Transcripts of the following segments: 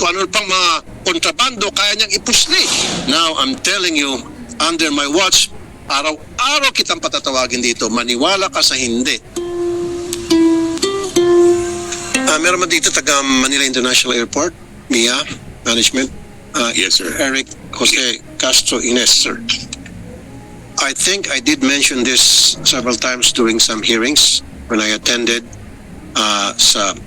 kung ano pang mga kontrabando kaya niyang ipusli. Now, I'm telling you, under my watch, araw-araw kitang patatawagin dito. Maniwala ka sa hindi. Meron man dito taga Manila International Airport, MIA, Management. Yes, sir. Eric Jose Castro Ines, sir. I think I did mention this several times during some hearings when I attended sa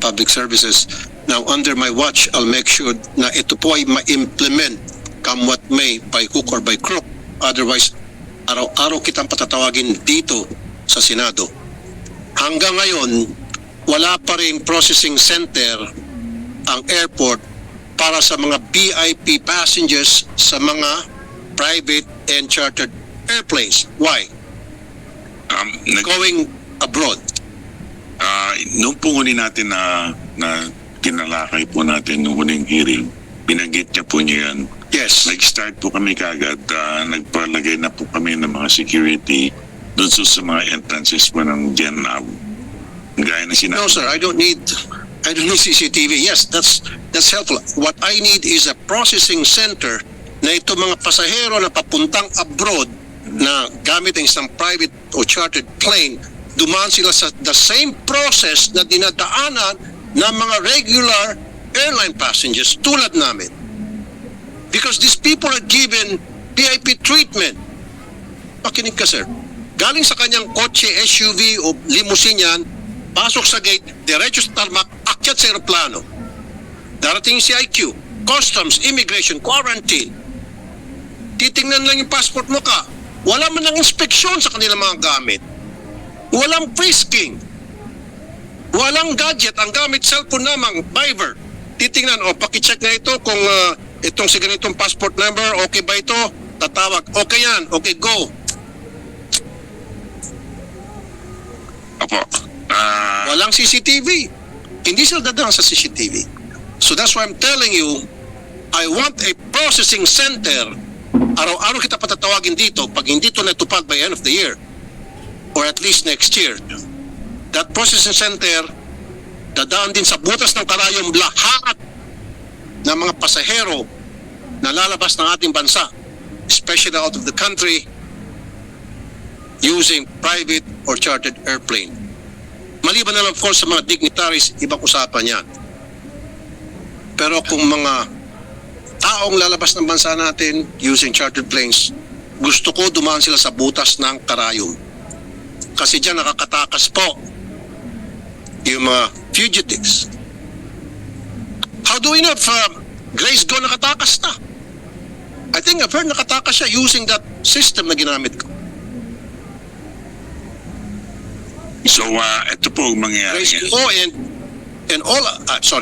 public services. Now, under my watch, I'll make sure na ito po ay ma-implement come what may, by hook or by crook. Otherwise, araw-araw kitang patatawagin dito sa Senado. Hanggang ngayon, wala pa rin processing center ang airport para sa mga VIP passengers sa mga private and chartered airplanes. Why? Going abroad. Nung punguni natin na tinalakay po natin nung huling hearing, binanggit niya po niya yan. Yes. Nag-start po kami kagad, nagpalagay na po kami ng mga security doon sa mga entrances po ng GenAv. Gaya na sinabi. No, sir, I don't need CCTV. Yes, that's helpful. What I need is a processing center na ito mga pasahero na papuntang abroad na gamit ang isang private o chartered plane, dumaan sila sa the same process na dinadaanan ng mga regular airline passengers tulad namin. Because these people are given VIP treatment. Pakinig ka, sir. Galing sa kanyang kotse, SUV o limousine yan, pasok sa gate, diretso sa tarmac, akyat sa aeroplano. Darating si IQ, customs, immigration, quarantine. Titingnan lang yung passport mo ka. Wala man ng inspeksyon sa kanilang mga gamit. Walang frisking. Walang gadget. Ang gamit cellphone namang, Viber. Titingnan, pakicheck na ito kung itong si ganitong passport number, okay ba ito? Tatawag, okay yan, okay, go. Opo. Walang CCTV. Hindi sila dadaan sa CCTV. So that's why I'm telling you, I want a processing center. Araw-araw kita patatawagin dito pag hindi ito natupad by end of the year or at least next year. That processing center dadaan din sa butas ng karayom lahat ng mga pasahero na lalabas ng ating bansa, especially out of the country, using private or chartered airplane. Maliban na lang of course sa mga dignitaries, ibang usapan yan. Pero kung mga taong lalabas ng bansa natin using chartered planes, gusto ko dumaan sila sa butas ng karayom. Kasi dyan nakakatakas po yung mga fugitives. How do we know if Grace Go nakatakas na? I think I've heard nakatakas siya using that system na ginamit ko. So, ito po ang mangyayari. Grace Go and all, Alice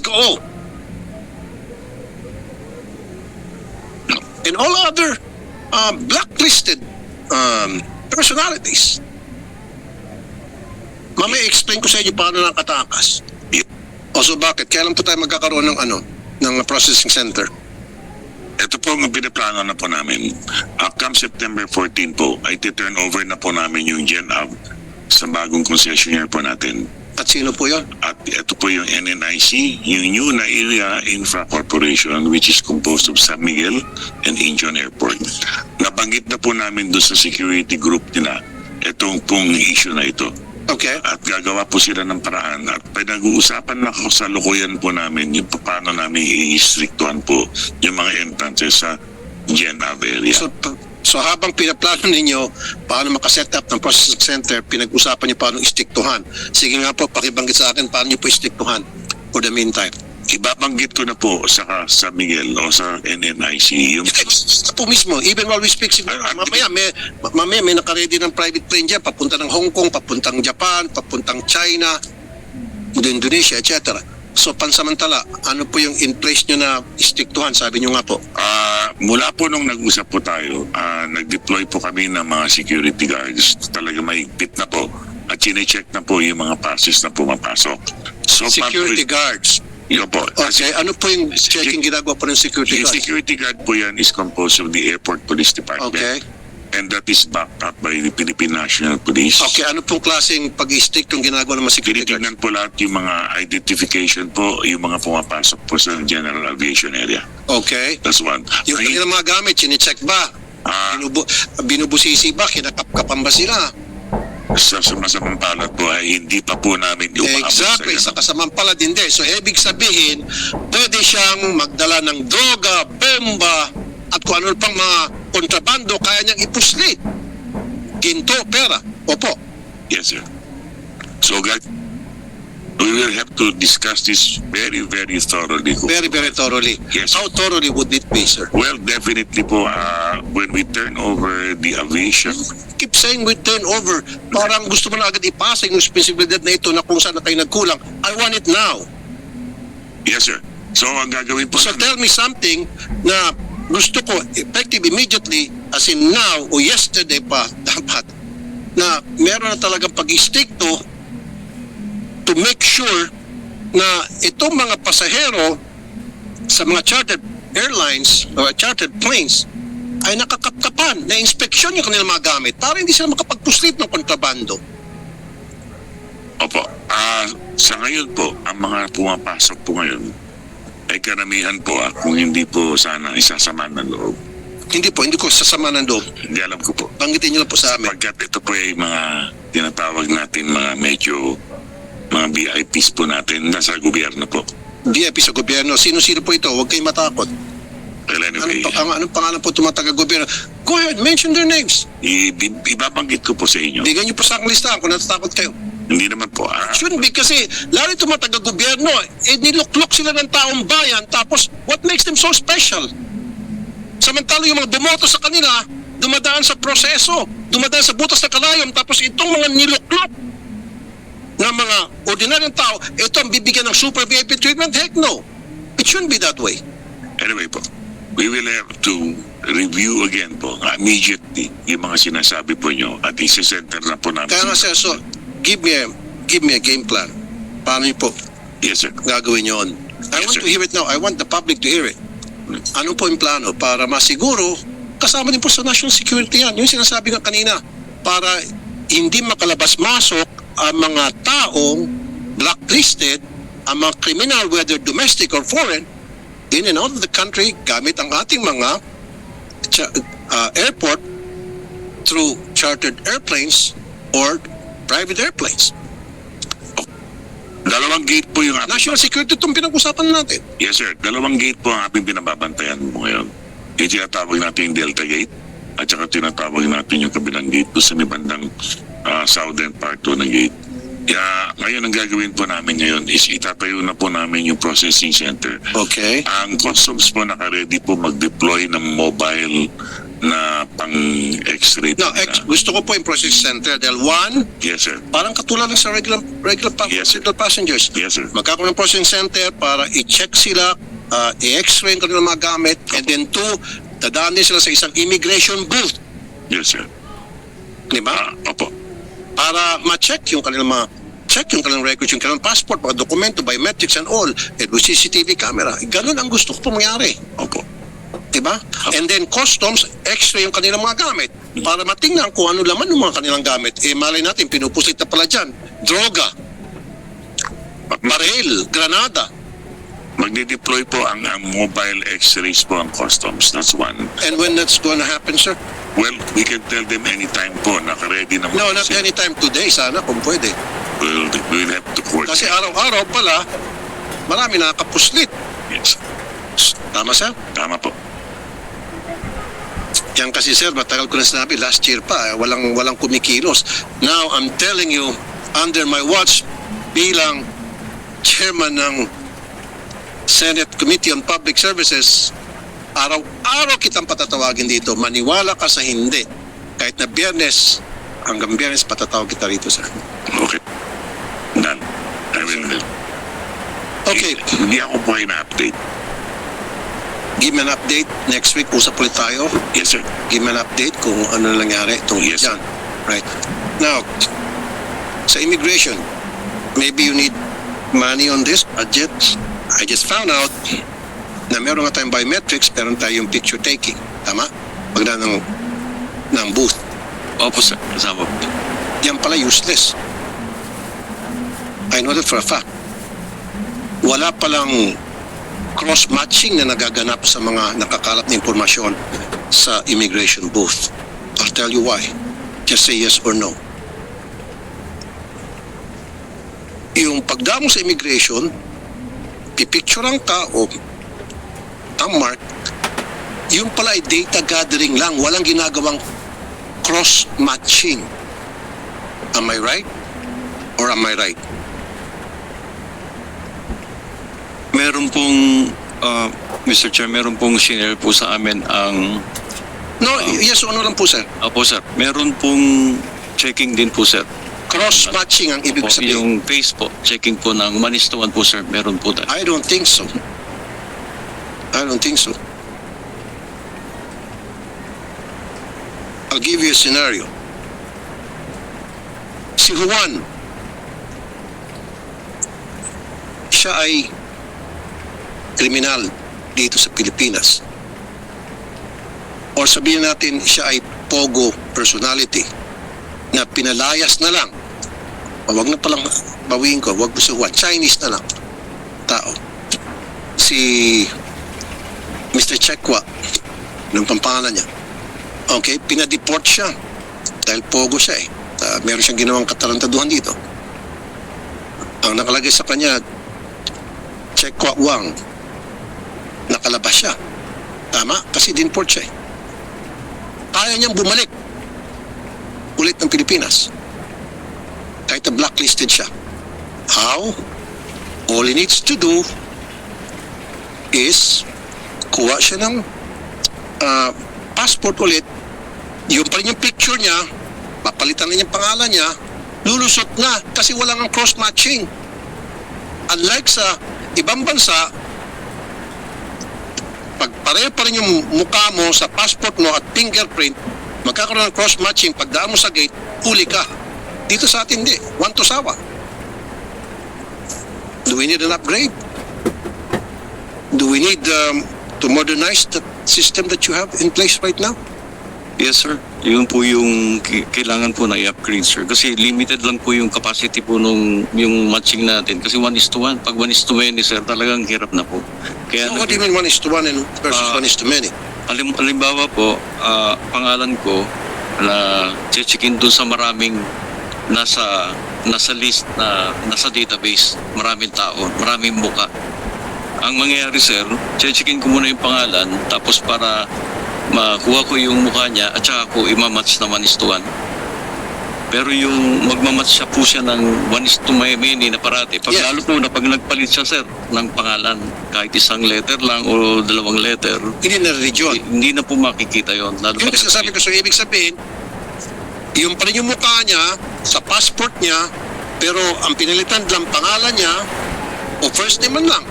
Go and all other blacklisted personalities. Mamaya explain ko sa inyo paano nakatakas. O so bakit? Kailan po tayo magkakaroon ng processing center? Ito po ang pinaplano na po namin. Come September 14 po, ay turn over na po namin yung GenAv sa bagong concessionaire po natin. At sino po yun? At ito po yung NNIC, yung New Nairia Infra Corporation, which is composed of San Miguel and Incheon Airport. Nabanggit na po namin doon sa security group nila itong pong issue na ito. Okay. At gagawa po sila ng paraan at pinag-uusapan na sa lukuyan po namin yung paano namin i-restrictuhan po yung mga entrances sa GenAv area. So habang pinaplano ninyo paano makaset up ng processing center, pinag-usapan niyo paano istiktuhan. Sige nga po, pakibanggit sa akin paano niyo po istiktuhan for the meantime. Ibabanggit ko na po sa Miguel o sa NNIC yung po mismo, even while we speak, siguro, mamaya may nakaredy ng private plane dyan, papunta ng Hong Kong, papuntang Japan, papuntang China, Indonesia, etc. So pansamantala, ano po yung in place nyo na istiktuhan? Sabi nyo nga po. Mula po nung nag-usap po tayo, nag-deploy po kami ng mga security guards. Talaga mahigpit na po. At chinecheck na po yung mga passes na pumapasok. So, Security guards. Yun po. Okay, ano po yung checking ginagawa po ng security Yung guards? security guard po yan is composed of the Airport Police Department. Okay. and that is backed up by the Philippine National Police. Okay, ano pong klaseng pag-stick yung ginagawa ng mga security guards? Tinitingnan po lahat yung mga identification po, yung mga pumapasok po sa general aviation area. Okay. That's one. Yung kanilang mga gamit, chine-check ba? Ah, Binubusisi ba? Kinakapkapan ba sila? sa masamang palad po ay hindi pa po namin yung Exactly, sa kasamang pala din din. So, ibig sabihin, pwede siyang magdala ng droga, bomba, at kung ano pang mga kontrabando, kaya niyang ipuslit. Ginto, pera. Opo. Yes, sir. So, guys, we will have to discuss this very, very thoroughly. Very, very thoroughly. Yes. How thoroughly would it be, sir? Well, definitely po, when we turn over the aviation, Keep saying we turn over. Parang gusto mo na agad ipasa yung responsibilidad na ito na kung saan na kayo nagkulang. I want it now. yes, sir. So, ang gagawin po So tell me something na gusto ko effective immediately, as in now o yesterday pa dapat, na meron na talagang pag-stick to make sure na itong mga pasahero sa mga chartered airlines o chartered planes ay nakakapkapan, na inspeksyon yung kanilang mga gamit para hindi sila makapagpuslit ng kontrabando. Opo. Sa ngayon po, ang mga pumapasok po ngayon ay karamihan po kung hindi po sana isasama ng loob. Hindi ko sasama ng loob. Hindi alam ko po. Banggitin niyo lang po sa amin. Pagkat ito po ay mga tinatawag natin mga medyo mga VIPs po natin nasa gobyerno po. VIP sa gobyerno. Sino-sino po ito? Huwag kayong matakot. Well, anyway, Anong pangalan po tumataga gobyerno? Go ahead, mention their names. ibabanggit ko po sa inyo. Bigyan niyo po sa aking listahan kung natatakot kayo. Hindi naman po. Shouldn't be kasi lalo itong mga taga-gobyerno, niluklok sila ng taong bayan, tapos what makes them so special? Samantala yung mga bumoto sa kanila, dumadaan sa proseso, dumadaan sa butas na kalayom, tapos itong mga niluklok na mga ordinaryong tao, ito ang bibigyan ng super VIP treatment? Heck no. It shouldn't be that way. Anyway po, we will have to review again po immediately yung mga sinasabi po nyo at isi-center na po namin. Kaya nga sir, so give me a game plan. Paano niyo po Yes, sir. gagawin yun? I Yes, want sir. to hear it now. I want the public to hear it. Ano po yung plano para masiguro kasama din po sa national security yan. Yung sinasabi nga kanina, para hindi makalabas-masok ang mga taong blacklisted, ang mga criminal, whether domestic or foreign, in and out of the country gamit ang ating mga airport through chartered airplanes or private airplanes. Dalawang gate po yung National security itong pinag-usapan natin. Yes, sir. Dalawang gate po ang ating pinababantayan mo ngayon. Yung tinatawag natin yung Delta Gate at saka tinatawag natin yung kabilang gate doon sa may bandang southern part to ng gate. Kaya ngayon ang gagawin po namin ngayon is itatayo na po namin yung processing center. Okay. Ang customs po naka-ready po mag-deploy ng mobile na pang-x-ray. No, gusto ko po yung process center dahil one, Yes, sir. parang katulad lang sa regular Yes, sir. passengers. Yes, sir. Magkakaroon ng processing center para i-check sila, i-x-ray ang kanilang mga gamit, and then two, dadaan din sila sa isang immigration booth, Yes, sir. di ba? Opo. Para ma-check yung kanilang records, yung kanilang passport, mga dokumento, biometrics and all, and with CCTV camera. Ganun ang gusto ko po mangyari. Opo. Diba? And then customs, x-ray yung kanilang mga gamit para matingnan kung ano laman ng mga kanilang gamit. Malay natin, pinupusit na pala dyan. Droga, baril, granada. Magdi-deploy po ang mobile x-rays po ang customs. That's one. And when that's going to happen, sir? Well, we can tell them anytime po, naka-ready na No, not anytime today, sana kung pwede. We'll have to court. Kasi araw-araw pala, marami nakakapuslit. Yes. Tama, sir? Tama po. Yan kasi, sir, matagal ko na sinabi, last year pa, walang kumikilos. Now, I'm telling you, under my watch, bilang chairman ng Senate Committee on Public Services, araw-araw kitang patatawagin dito. Maniwala ka sa hindi. Kahit na Biyernes, hanggang Biyernes patatawag kita rito, sir. Okay. Done. I will. Okay, Hindi ako po ay na-update. give me an update. Next week, usap ulit tayo. Yes, sir. Give me an update kung ano nangyari tungkol Yes, sir. dyan. Right. Now, sa immigration, maybe you need money on this budget. I just found out na meron nga tayong biometrics, meron tayong picture taking. Tama? Pagdaan ng ng booth. Opo sir, kasama po. Yan pala useless. I know that for a fact. Wala palang cross-matching na nagaganap sa mga nakakalat na impormasyon sa immigration booth. I'll tell you why. Just say yes or no. Yung pagdamo sa immigration, pipicturean ka o mark, yung pala ay data gathering lang, walang ginagawang cross-matching. Am I right? Or am I right? Meron pong, Mr. Chair, meron pong shinare po sa amin ang, No, yes o no lang po, sir. opo sir, meron pong checking din po sir. Cross-matching ang ibig Po, sabihin. yung face po, checking po ng 1:1 po sir, meron po tayo. I don't think so. I don't think so. I'll give you a scenario. Si Juan, siya ay kriminal dito sa Pilipinas. Or sabihin natin siya ay pogo personality na pinalayas na lang. Wag na palang bawiin ko, wag mo si Juan, Chinese na lang tao. Si Mr. Chekwa, ng pampangalan niya. Okay, pinadeport siya dahil pogo siya eh. Meron siyang ginawang katarantaduhan dito. Ang nakalagay sa kanya, Chekwa Wang, nakalabas siya. Tama? Kasi dinport siya eh. Kaya niyang bumalik ulit ng Pilipinas. Kahit na blacklisted siya. How? All he needs to do is kuha siya ng passport ulit. Yung pa rin yung picture niya, papalitan na yung pangalan niya, lulusot na kasi wala nang cross-matching. Unlike sa ibang bansa, pag pareho pa rin yung mukha mo sa passport mo at fingerprint, magkakaroon ng cross-matching, pagdaan mo sa gate, huli ka. Dito sa atin hindi. One to sawa. Do we need an upgrade? Do we need to modernize the system that you have in place right now? Yes sir, yun po yung kailangan po na i-upgrade sir. Kasi limited lang po yung capacity po nung yung matching natin. Kasi 1:1, pag 1:20 sir, talagang hirap na po. Kaya So what do you mean 1:1 and versus 1:many? halimbawa po, pangalan ko na checkin doon sa maraming nasa list na nasa database, maraming tao, maraming muka. Ang mangyayari sir, checkin ko muna yung pangalan tapos para makuha ko yung mukha niya at saka ko imamatch na 1:1. Pero yung magmamatch siya po siya ng 1:many na parati. Pag Yes. lalo po na pag nagpalit siya sir ng pangalan, kahit isang letter lang o dalawang letter, Hindi na region. hindi na po makikita yon. Lalo Yung pag- sasabi ko, so ibig sabihin, yung pa rin yung mukha niya sa passport niya, pero ang pinalitan lang pangalan niya o first name man lang,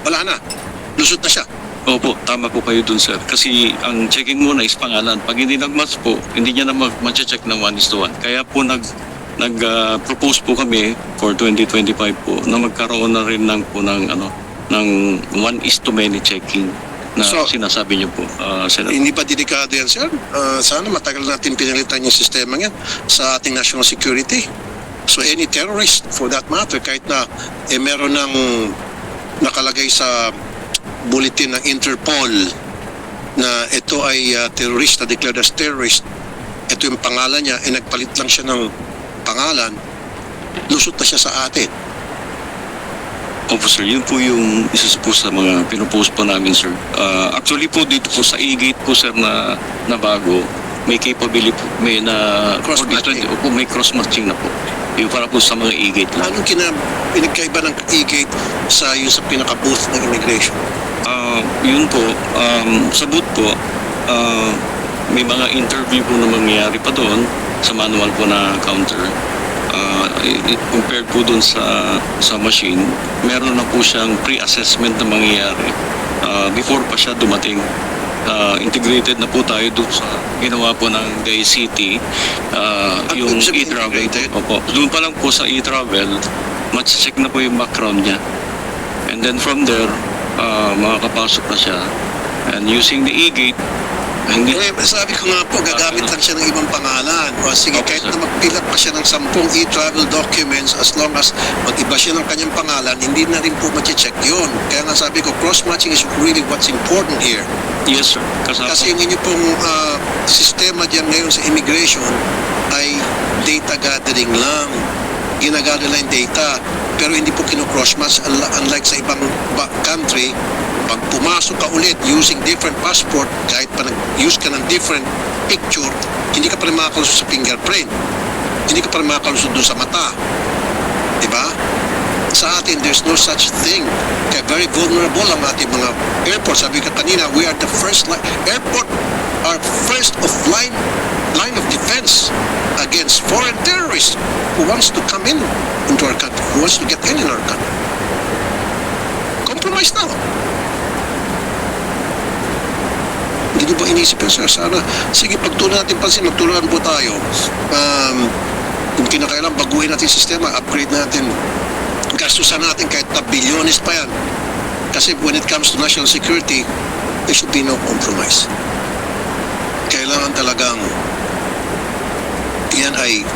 wala na. Lusot na siya. Opo, tama po kayo dun sir. Kasi ang checking muna is pangalan. Pag hindi nag-match po, hindi niya na mag-check ng 1:1. Kaya po nag-propose po kami for 2025 po na magkaroon na rin ng ng 1:many checking na So, sinasabi niyo po, Senator. Hindi pa dedikado yan, sir. Sana matagal natin pinalitan yung sistema yan sa ating national security. So any terrorist, for that matter, kahit na meron ng nakalagay sa bulletin ng Interpol na ito ay terrorist, na declared as terrorist, ito yung pangalan niya, nagpalit lang siya ng pangalan, lusot na siya sa atin. Opo sir, yun po yung isa po sa mga pinopose po namin sir. Actually po dito po sa e-gate po sir na bago, may capability po, may na Cross-matching. Opo, may cross-matching na po. Yung para po sa mga e-gate lang. Anong pinagkaiba ng e-gate sa yung sa pinaka-booth ng immigration? Yun po, sa booth po, may mga interview po na mangyayari pa doon sa manual po na counter. Compared po doon sa machine, meron na po siyang pre-assessment na mangyayari before pa siya dumating. Integrated na po tayo doon sa ginawa po ng DICT, yung ibig sabihin e-travel. integrated? Opo. Doon pa lang po sa e-travel, match-check na po yung background niya. And then from there, makakapasok na siya. And using the e-gate, Hindi. Sabi ko nga po, gagamit lang siya ng ibang pangalan. O sige, Opo, kahit sir. na magpilat pa siya ng 10 e-travel documents, as long as mag-iba siya ng kanyang pangalan, hindi na rin po mache-check yun. Kaya nga sabi ko, cross-matching is really what's important here. Yes, sir. Kasama. Kasi yung inyo pong sistema dyan ngayon sa immigration ay data gathering lang. Ginagather lang yung data, pero hindi po kino-cross-match. Unlike sa ibang country, pag pumasok ka ulit using different passport, kahit pa nag-use ka ng different picture, hindi ka pa rin makakalusot sa fingerprint. Hindi ka pa rin makakalusot doon sa mata. Diba? Sa atin, there's no such thing. Kaya very vulnerable ang ating mga airports. Sabi ka kanina, we are the first line. Airport are first of line of defense against foreign terrorists who wants to come into our country, who wants to get in our country. Compromise na. Hindi ba inisip yun, sir? Sana, sige, pagtunan natin pansin, magtulungan po tayo. Kung kinakailan, baguhin natin yung sistema, upgrade natin, gastusan natin kahit na bilyones pa yan. Kasi when it comes to national security, there should be no compromise. Kailangan talagang yan ay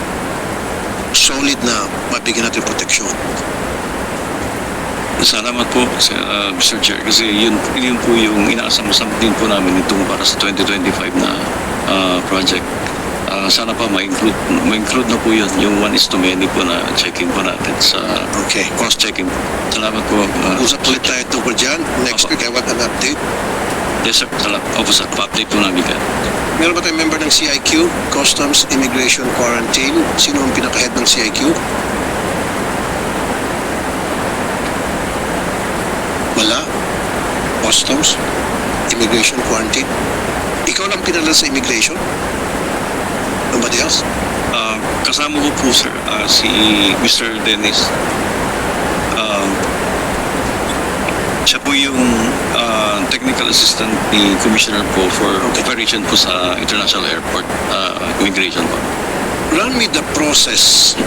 solid na mabigyan natin proteksyon. Salamat po, Mr. Chair, kasi yun po yung inaasam-asam din po namin itong para sa 2025 na project. Sana pa ma-include na po yun, yung 1:many po na checking po natin sa Okay. cross-checking. Salamat po. Usap ulit tayo tungkol dyan. Next Opo. week, I want an update. Yes, sir. Salamat. Opo, sir. Pa-update po namin ka. Meron ba tayong member ng CIQ? Customs, Immigration, Quarantine. Sino ang pinaka-head ng CIQ? Wala. Customs, Immigration, Quarantine. Ikaw lang pinala sa Immigration? Nobody else? Kasama ko po, sir, si Mr. Dennis. Siya po yung technical assistant ni Commissioner po for operation po sa International Airport Immigration po. Run me the process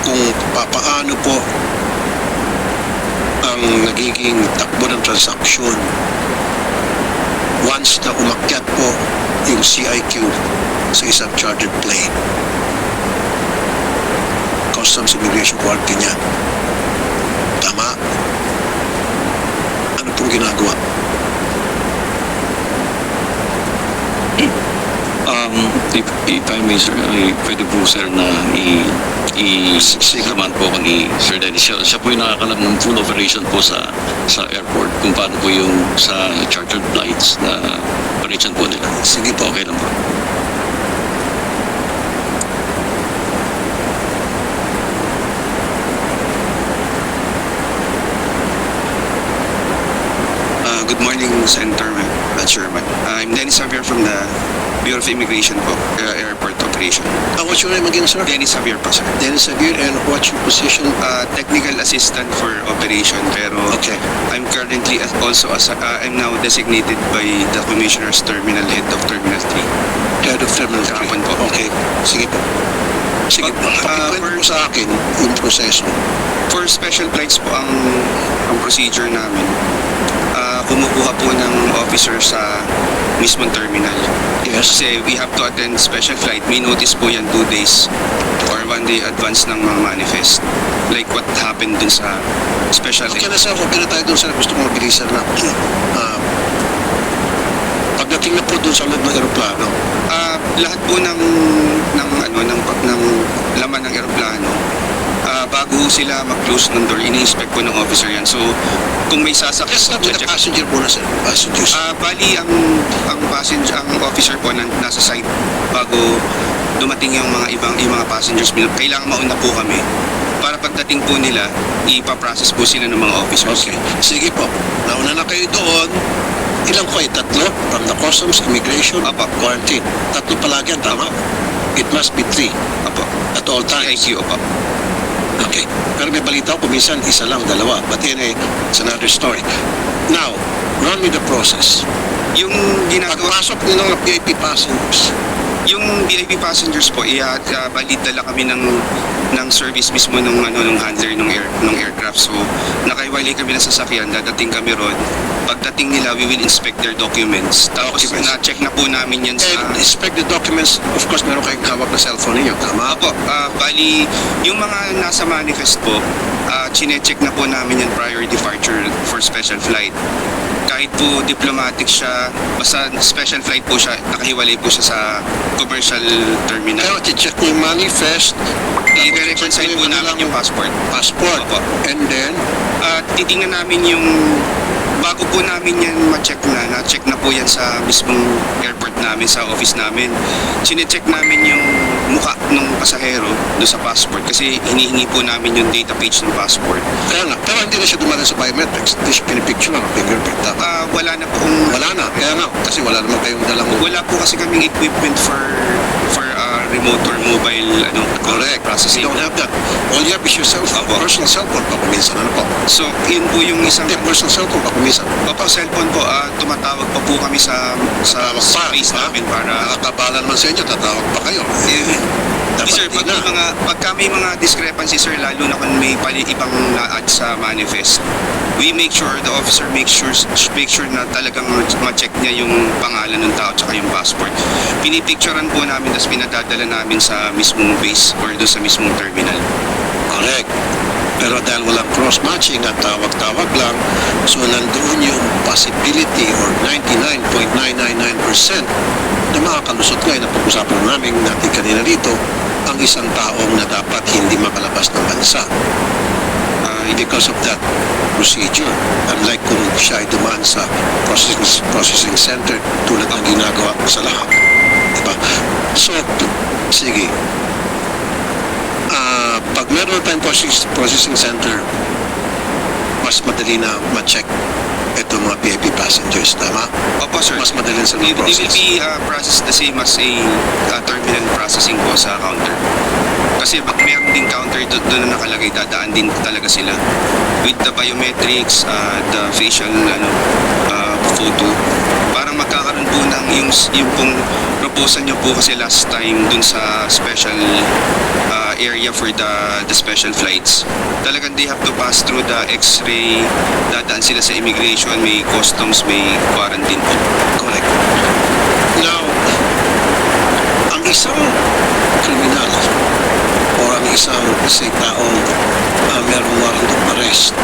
kung papaano po ang nagiging takbo ng transaksyon once na umakyat po yung CIQ sa isang chartered plane. Customs Immigration Quarantine niya. Tama? Ano pong ginagawa? If I may, sir, pwede po, sir, na i-samahan po ako ni Sir Dennis. Siya po yung nakakalam ng full operation po sa airport, kung paano po yung sa chartered flights na operation po nila. Sige po. Okay lang po. Good morning, Senator Chairman. I'm Dennis Javier from the Bureau of Immigration po, Airport Operation. What's your name again, sir? Dennis Javier po, sir. Dennis Xavier, and what's your position? Technical Assistant for Operation, pero Okay. I'm currently I'm now designated by the Commissioner's Terminal Head of Terminal 3. Head of Terminal 3. Kahapon po. Okay. Sige po. Sige po. Pakikwento mo sa akin yung proseso. For special flights po ang procedure namin. Kumukuha po ng officer sa mismong terminal. Yes. Kasi we have to attend special flight. May notice po yan 2 days or 1 day advance ng mga manifest. Like what happened dun sa special Okay na, sir. Okay na tayo doon, sir. Gusto ko mabilisan na. Pagdating na po doon sa loob ng aeroplano, Lahat po ng laman ng eroplano, bago sila mag-close ng door, ini-inspect po ng officer yan. So, kung may sasakyan, yes, with the passenger po na, sir. Passengers. bali ang officer po nasa site bago dumating yung mga passengers, kailangan mauna po kami para pagdating po nila ipaprocess po sila ng mga officers. Okay. Sige po. Nauna na kayo doon. Ilang kayo? Tatlo? From the Customs, Immigration, Apo. Quarantine. Tatlo palagi yan, tama? It must be 3 Apo. at all times. IQ, apo. Okay. Pero may balita ko, minsan isa lang, dalawa. But anyway, it's another story. Now, run with the process. Yung ginagawa, Pagpasok nyo ng VIP passengers, yung VIP passengers po, bali dala kami ng service mismo ng handler ng aircraft. So, maghihiwalay kami ng sasakyan, dadating kami ron. Pagdating nila, we will inspect their documents. Tapos Documents. na-check na po namin yan sa... And inspect the documents, of course, meron kayong hawak na cellphone ninyo, tama? Apo, bali, yung mga nasa manifest po, chinecheck na po namin yan prior departure for special flight. Kahit po diplomatic siya, basta special flight po siya, nakahiwalay po siya sa commercial terminal. Pero check niyo yung manifest, I-reconcile po namin yung passport. passport, Opo. and then, Titingnan namin yung bago po namin yan ma-check na-check na po yan sa mismong airport namin, sa office namin. Chinecheck namin yung mukha ng pasahero doon sa passport kasi hinihingi po namin yung data page ng passport. kaya nga, pero hindi na siya dumadaan sa biometrics, hindi siya pinipicture ng fingerprint, tama? Wala na pong Wala na, kaya nga, kasi wala naman kayong dalang wala po kasi kaming equipment for remote or mobile correct. You processing. don't have that. All you have is your cell phone, Opo. personal cell phone, pa kuminsan, ano po? So, yun po yung isang Hindi, personal cell phone, pa kuminsan. Opo, cellphone po, tumatawag pa po kami sa space namin para Nakakabala naman sa inyo, tatawag pa kayo. Dapat Sir, di na. pagka may mga discrepancy, sir, lalo na kung may ibang na-add sa manifest, we make sure, the officer make sure na talagang ma-check niya yung pangalan ng tao at yung passport. Pinipicturean po namin, tapos pinadadala namin sa mismong base or doon sa mismong terminal. Correct. Pero dahil walang cross-matching at tawag-tawag lang, so nandoon yung possibility or 99.999% na makakalusot ngayon na pag-usapan namin natin kanina dito ang isang taong na dapat hindi makalabas ng bansa. Because of that procedure, unlike kung siya ay dumaan sa processing center tulad ng ginagawa ko sa lahat. Diba? So, sige. Pag meron tayong processing center, mas madali na ma-check itong mga VIP passengers, tama? Opo, sir. Mas madali sa They will process. be processed the same as a terminal processing po sa counter. Kasi meron din counter doon na nakalagay, dadaan din talaga sila with the biometrics, the facial photo. Parang magkakaroon po ng yung pong proposal nyo po kasi last time dun sa special area for the special flights. Talagang they have to pass through the x-ray, dadaan sila sa immigration, may customs, may quarantine po. Correct. Now, ang isang kriminal o ang isang taong merong warrant of arrest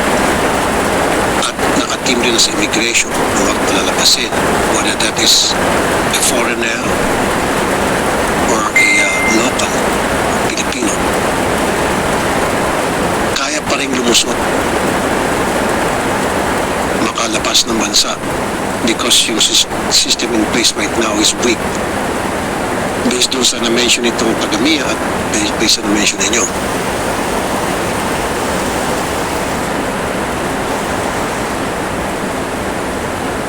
at nakatim rin sa immigration na wag palalabasin, whether that is a foreigner or a local Pilipino, kaya pa rin lumusot makalabas ng bansa because yung system in place right now is weak. Based doon sa na-mention itong taga-MIA at based sa na-mention ninyo.